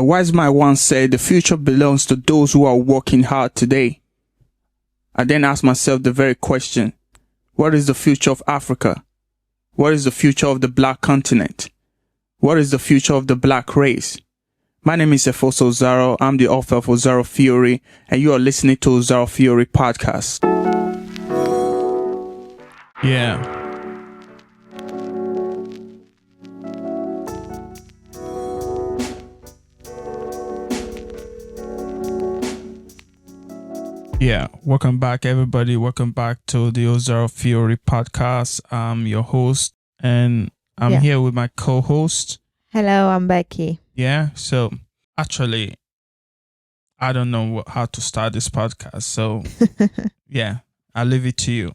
A wise man once said, the future belongs to those who are working hard today. I then asked myself the very question, what is the future of Africa? What is the future of the Black continent? What is the future of the Black race? My name is Osaro. I'm the author of Osaro Theory, and you are listening to Osaro Theory Podcast. Yeah. Yeah, welcome back, everybody. Welcome back to the Osaro Theory Podcast. I'm your host, and I'm here with my co-host. Hello, I'm Becky. Yeah, so actually, I don't know how to start this podcast. So, yeah, I'll leave it to you.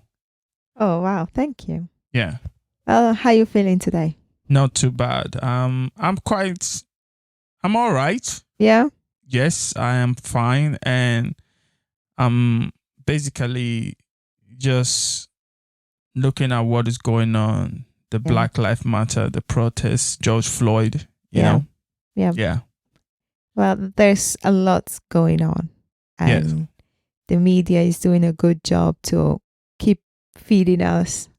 Oh, wow. Thank you. Yeah. Well, how are you feeling today? Not too bad. I'm all right. Yeah? Yes, I am fine. And I'm basically just looking at what is going on, the Black Lives Matter, the protests, George Floyd, you know? Yeah. Well, there's a lot going on. And the media is doing a good job to keep feeding us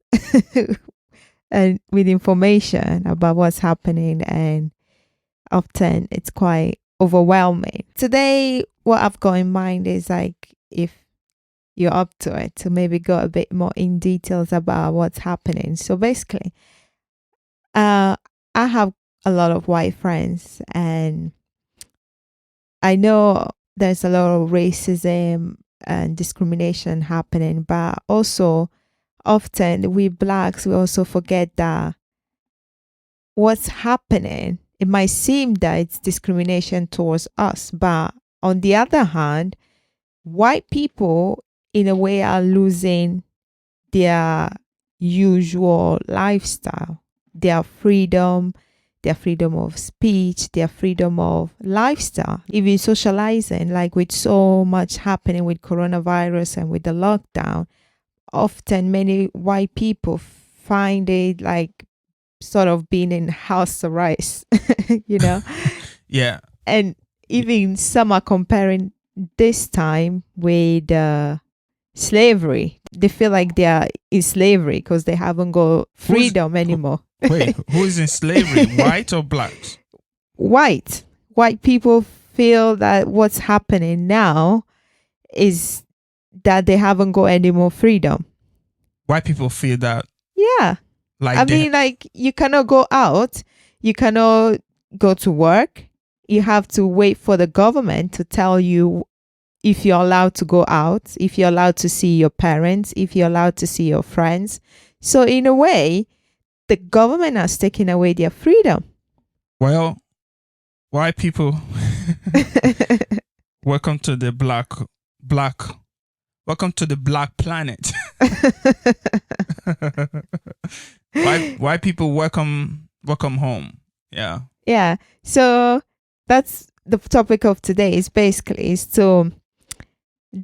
and with information about what's happening. And often it's quite overwhelming. Today, what I've got in mind is like, if you're up to it, to maybe go a bit more in details about what's happening. So basically, I have a lot of white friends, and I know there's a lot of racism and discrimination happening, but also often we Blacks, we also forget that what's happening, it might seem that it's discrimination towards us, but on the other hand, white people in a way are losing their usual lifestyle, their freedom of speech, their freedom of lifestyle, even socializing. Like with so much happening with coronavirus and with the lockdown, often many white people find it like sort of being in house arrest, you know? Yeah. And even some are comparing this time with slavery. They feel like they are in slavery because they haven't got freedom anymore. Wait, who is in slavery? White or blacks? White people feel that what's happening now is that they haven't got any more freedom. White people feel that. Yeah. Like you cannot go out, you cannot go to work. You have to wait for the government to tell you if you're allowed to go out, if you're allowed to see your parents, if you're allowed to see your friends. So in a way, the government has taken away their freedom. Well, white people, welcome to the welcome to the Black planet. white people, welcome home. Yeah. Yeah. So that's the topic of today is basically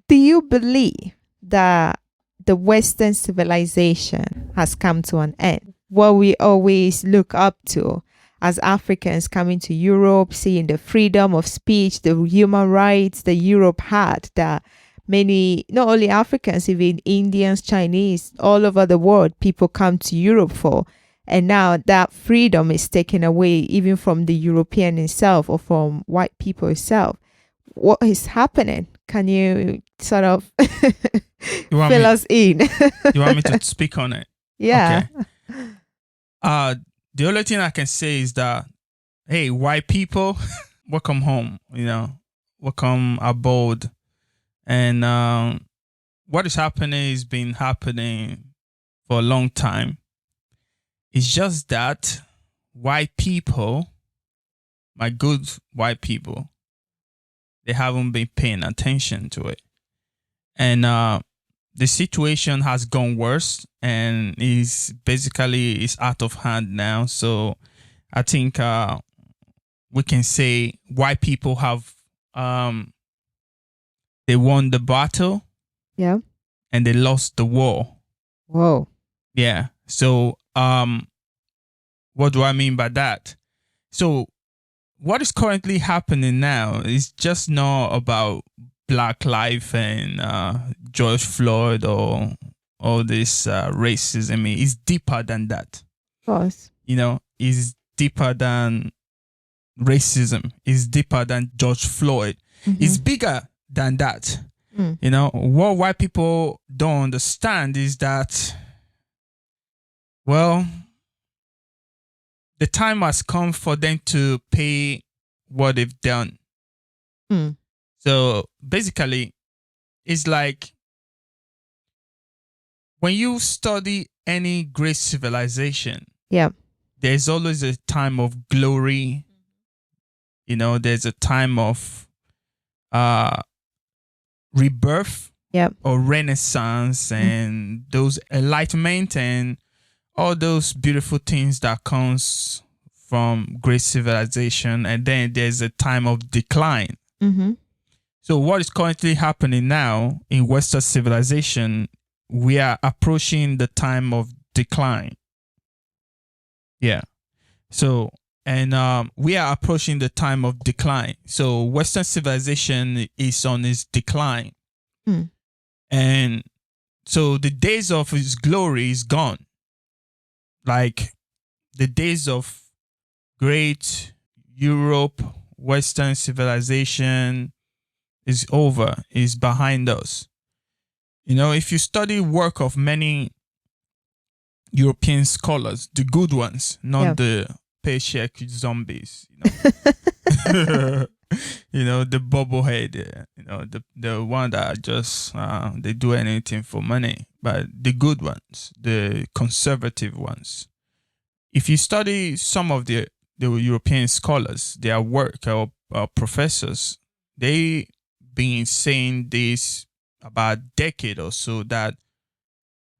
do you believe that the Western civilization has come to an end? What we always look up to as Africans coming to Europe, seeing the freedom of speech, the human rights that Europe had, that many, not only Africans, even Indians, Chinese, all over the world, people come to Europe for. And now that freedom is taken away even from the European itself or from white people itself. What is happening? Can you sort of fill us in? You want me to speak on it? Yeah. Okay. The only thing I can say is that, hey, white people, welcome home, welcome aboard. And what is happening has been happening for a long time. It's just that white people, my good white people, they haven't been paying attention to it. And the situation has gone worse and is out of hand now. So I think we can say white people have they won the battle. Yeah. And they lost the war. Whoa. Yeah. So what do I mean by that? So what is currently happening now is just not about Black life and George Floyd or all this racism. It's deeper than that. Of course. It's deeper than racism. It's deeper than George Floyd. Mm-hmm. It's bigger than that. What white people don't understand is that, well, the time has come for them to pay what they've done. So basically, it's like when you study any great civilization, there's always a time of glory. There's a time of rebirth or renaissance and those enlightenment and all those beautiful things that comes from great civilization. And then there's a time of decline. So what is currently happening now in Western civilization, we are approaching the time of decline. Yeah. So, and we are approaching the time of decline. So Western civilization is on its decline. And so the days of its glory is gone. Like the days of great Europe, Western civilization is over, is behind us. If you study work of many European scholars, the good ones, not the paycheck zombies, the bobblehead, the one that just they do anything for money, but the good ones, the conservative ones. If you study some of the European scholars, their work or professors, they been saying this about a decade or so, that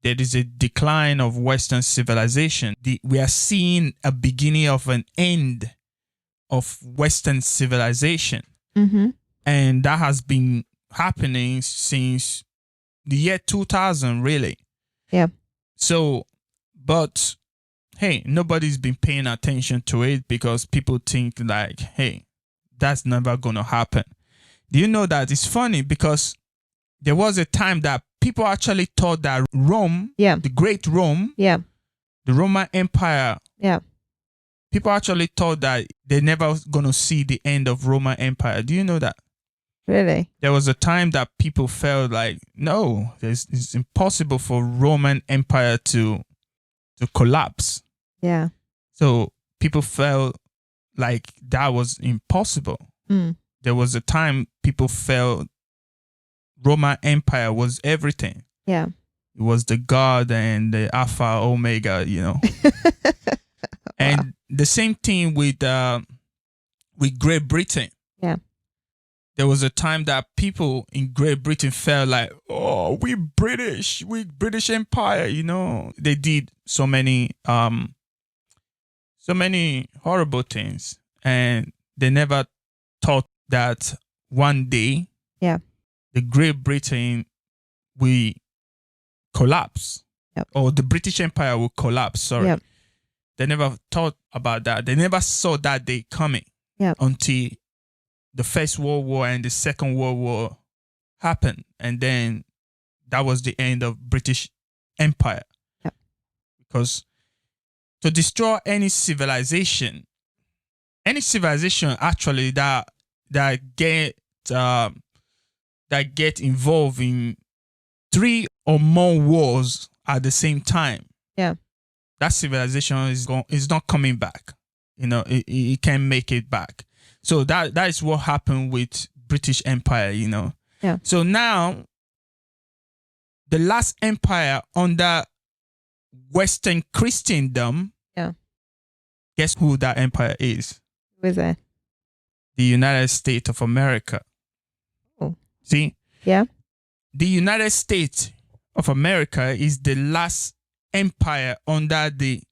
there is a decline of Western civilization. We are seeing a beginning of an end of Western civilization. And that has been happening since the year 2000, really. So, but hey, nobody's been paying attention to it because people think like, hey, that's never going to happen. Do you know that? It's funny because there was a time that people actually thought that Rome, the great Rome, the Roman Empire, people actually thought that they're never going to see the end of Roman Empire. Do you know that? Really? There was a time that people felt like, no, it's impossible for Roman Empire to collapse. So people felt like that was impossible. There was a time people felt Roman Empire was everything. It was the God and the Alpha Omega, And the same thing with Great Britain. There was a time that people in Great Britain felt like, oh, we British Empire, They did so many horrible things, and they never thought that one day the Great Britain will collapse, or the British Empire will collapse. Sorry. They never thought about that. They never saw that day coming until the First World War and the Second World War happened. And then that was the end of British Empire. Because to destroy any civilization actually that get involved in 3 or more wars at the same time, that civilization is not coming back. It can't make it back. So that is what happened with British Empire. So now the last empire under Western Christendom. Guess who that empire is? Who is that? The United States of America. Oh. See? The United States of America is the last empire under the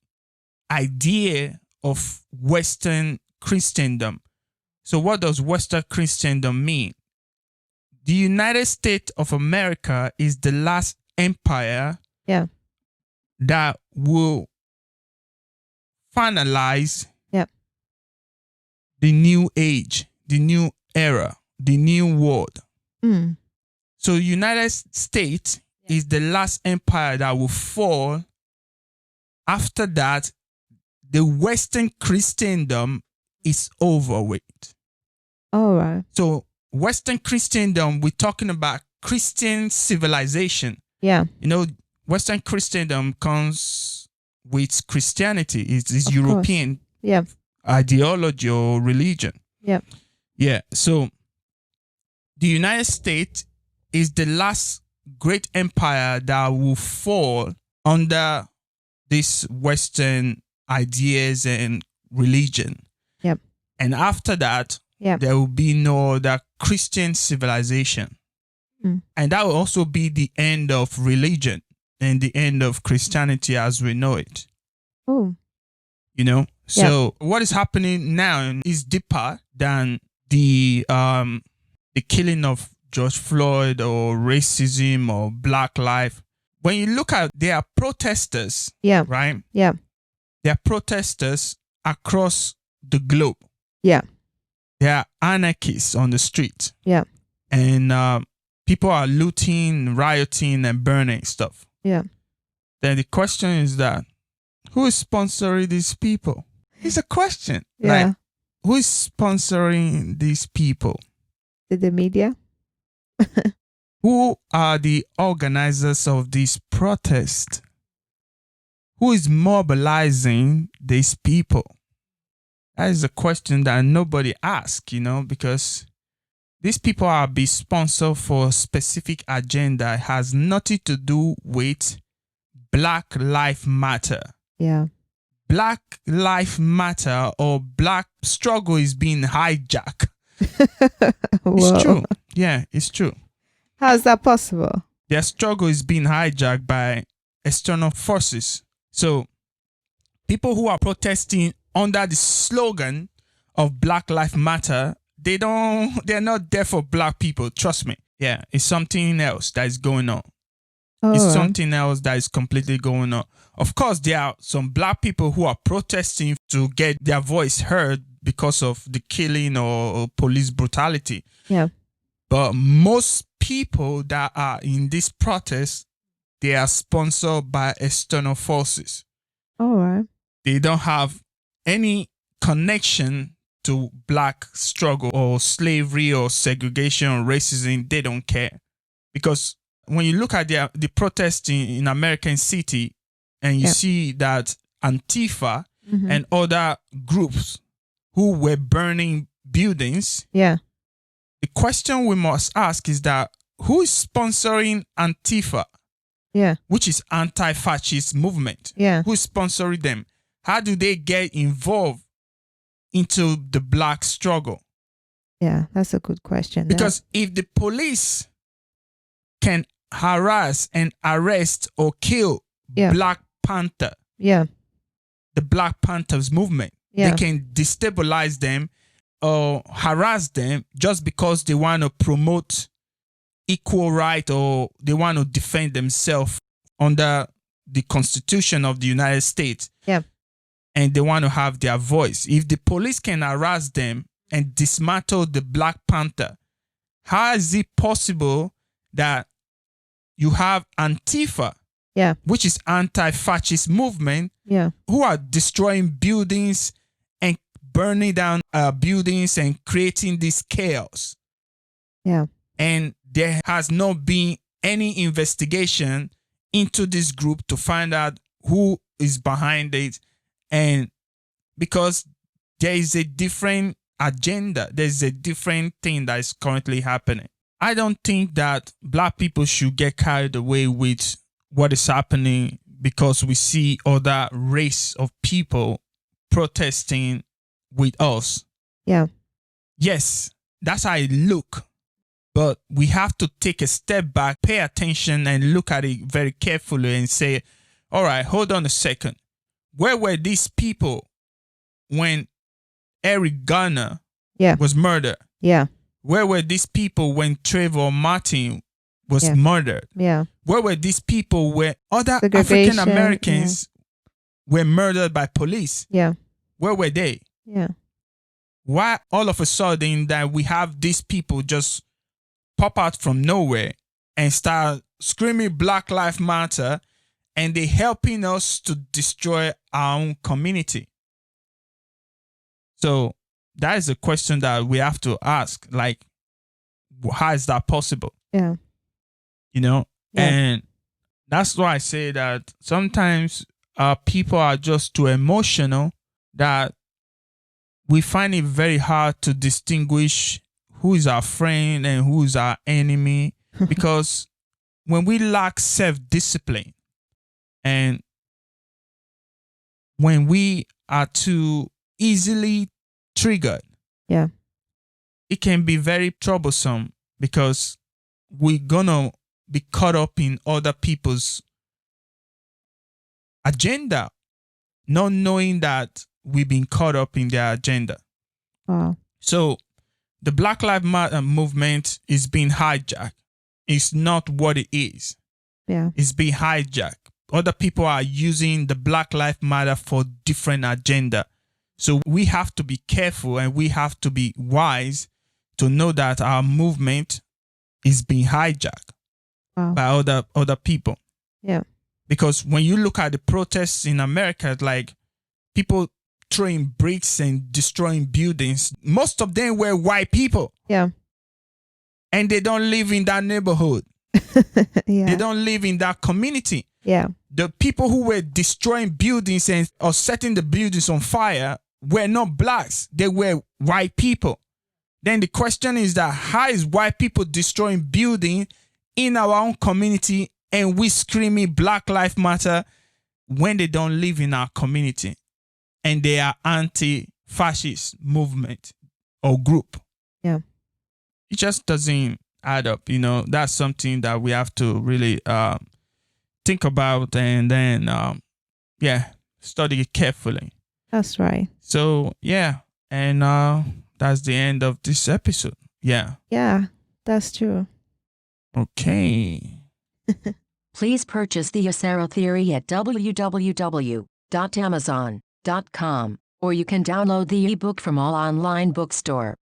idea of Western Christendom. So what does Western Christendom mean? The United States of America is the last empire that will finalize the new age, the new era, the new world. Mm. So United States is the last empire that will fall. After that, the Western Christendom is over with. All right. So Western Christendom, we're talking about Christian civilization. Yeah. You know, Western Christendom comes with Christianity. It's Of European Yeah. ideology or religion. Yeah. Yeah. So the United States is the last great empire that will fall under these Western ideas and religion. Yep. And after that, Yeah. there will be no other Christian civilization. Mm. And that will also be the end of religion and the end of Christianity as we know it. Oh. You know? So what is happening now is deeper than the killing of George Floyd or racism or Black life. When you look at, there are protesters, Yeah. right? Yeah. There are protesters across the globe. Yeah. There are anarchists on the street. Yeah. And people are looting, rioting, and burning stuff. Yeah. Then the question is that, who is sponsoring these people? It's a question. Yeah. Like, who is sponsoring these people? The media? Who are the organizers of this protest? Who is mobilizing these people? That is a question that nobody asks, you know, because these people are being sponsored for a specific agenda. It has nothing to do with Black Lives Matter. Yeah. Black Lives Matter or Black struggle is being hijacked. It's true. Yeah, it's true. How is that possible? Their struggle is being hijacked by external forces. So people who are protesting under the slogan of Black Lives Matter, they're not there for Black people. Trust me. Yeah, it's something else that is going on. It's something else that is completely going on. Of course, there are some Black people who are protesting to get their voice heard because of the killing or police brutality. Yeah. But most people that are in this protest, they are sponsored by external forces. All right. They don't have any connection to Black struggle or slavery or segregation or racism. They don't care. Because when you look at the protest in American City and you see that Antifa and other groups who were burning buildings, Yeah. the question we must ask is that who is sponsoring Antifa, Yeah. which is anti-fascist movement? Yeah. Who is sponsoring them? How do they get involved into the Black struggle? Yeah. That's a good question. Because if the police can harass and arrest or kill Black Panther, the Black Panthers movement, they can destabilize them or harass them just because they want to promote equal right or they want to defend themselves under the Constitution of the United States. Yeah. And they want to have their voice. If the police can harass them and dismantle the Black Panther, how is it possible that you have Antifa, which is anti-fascist movement, who are destroying buildings and burning down buildings and creating this chaos? Yeah. And there has not been any investigation into this group to find out who is behind it. And because there is a different agenda, there's a different thing that is currently happening. I don't think that Black people should get carried away with what is happening because we see other race of people protesting with us. Yeah. Yes, that's how it look. But we have to take a step back, pay attention, and look at it very carefully and say, all right, hold on a second. Where were these people when Eric Garner was murdered? Yeah. Where were these people when Trayvon Martin was murdered? Yeah. Where were these people when other African Americans were murdered by police? Yeah. Where were they? Yeah. why all of a sudden that we have these people just pop out from nowhere and start screaming Black Lives Matter, and they helping us to destroy our own community? So that is a question that we have to ask. Like, how is that possible? Yeah. You know? Yeah. And that's why I say that sometimes people are just too emotional, that we find it very hard to distinguish who is our friend and who is our enemy. Because when we lack self-discipline and when we are too easily triggered, yeah, it can be very troublesome, because we're gonna be caught up in other people's agenda, not knowing that we've been caught up in their agenda. Wow. So the Black Lives Matter movement is being hijacked. It's not what it is. Yeah. It's being hijacked. Other people are using the Black Lives Matter for different agenda. So we have to be careful and we have to be wise to know that our movement is being hijacked by other people. Yeah. Because when you look at the protests in America, like people throwing bricks and destroying buildings, most of them were white people. Yeah. And they don't live in that neighborhood. Yeah. They don't live in that community. Yeah. The people who were destroying buildings or setting the buildings on fire were not blacks. They were white people. Then the question is that how is white people destroying buildings in our own community and we screaming Black Lives Matter when they don't live in our community and they are anti-fascist movement or group? Yeah. It just doesn't add up. You know, that's something that we have to really think about and then, study it carefully. That's right. So, yeah. And that's the end of this episode. Yeah. Yeah, that's true. Okay. Please purchase the Osaro Theory at www.amazon.com, or you can download the ebook from all online bookstore.